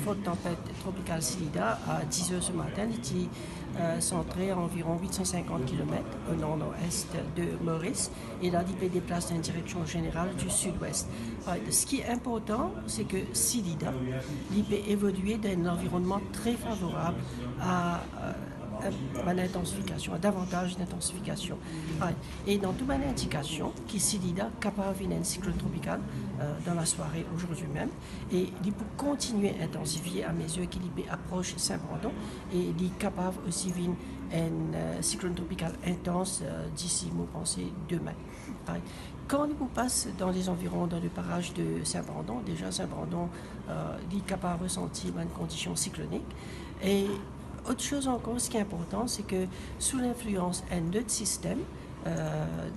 Forte tempête tropicale Silida à 10 heures ce matin, il était centré à environ 850 km au nord-nord-est de Maurice et là, il peut déplacer en direction générale du sud-ouest. Ce qui est important, c'est que Silida, il peut évoluer dans un environnement très favorable à l'intensification, à davantage d'intensification. Et dans toute ma indication, qui Silida capable d'un cyclone tropical dans la soirée aujourd'hui même, et il peut continuer à intensifier à mesure qu'il approche Saint-Brandon, et il est capable aussi d'un cyclone tropical intense d'ici, moi pensez, demain. Quand on passe dans les environs, dans le parage de Saint-Brandon, déjà Saint-Brandon, il est capable de ressentir une condition cyclonique. Et autre chose encore, ce qui est important, c'est que sous l'influence d'un autre système,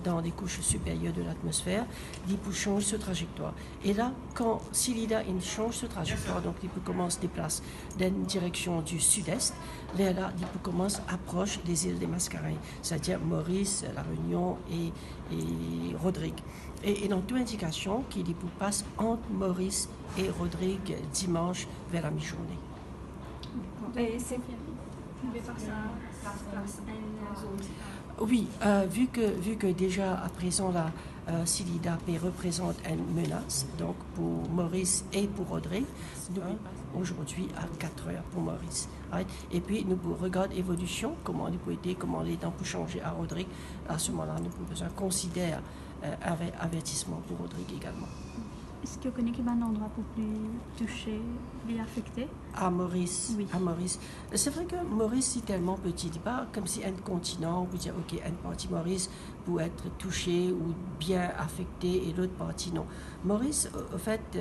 dans les couches supérieures de l'atmosphère, il peut changer sa trajectoire. Et là, quand Silida change sa trajectoire, donc il peut commencer à se déplacer dans une direction du sud-est, vers là, il peut commencer à approcher des îles des Mascareilles, c'est-à-dire Maurice, La Réunion et Rodrigue. Et dans toute indication qu'il peut passer entre Maurice et Rodrigue dimanche vers la mi-journée. Et c'est par ça, oui, vu que déjà à présent la Silida représente une menace donc pour Maurice et pour Rodrigue, aujourd'hui à 4 heures pour Maurice. Right? Et puis nous regardons l'évolution, comment il peut aider, comment les temps peut changer à Rodrigue. À ce moment-là, nous pouvons besoin considérer avertissement pour Rodrigue également. Est-ce que vous connaissez un endroit pour plus touché, plus affecté? À Maurice. Oui. À Maurice. C'est vrai que Maurice est tellement petit, c'est pas comme si un continent, on peut dire ok, une partie Maurice peut être touchée ou bien affectée et l'autre partie non. Maurice, en fait,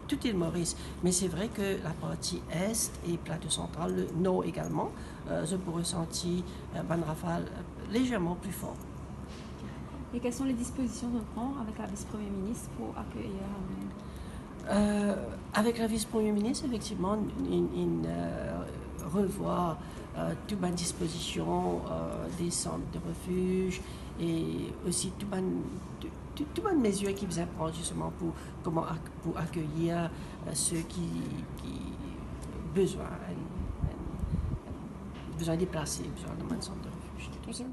tout est Maurice, mais c'est vrai que la partie est et plateau central, le nord également, je peux ressentir une rafale légèrement plus fort. Et quelles sont les dispositions qu'on prend avec la vice-premier ministre pour accueillir avec la vice-premier ministre, effectivement, il revoit toutes les dispositions des centres de refuge et aussi toutes les mesures qu'il vient prendre justement pour accueillir ceux qui besoin déplacer, besoin de centre de refuge.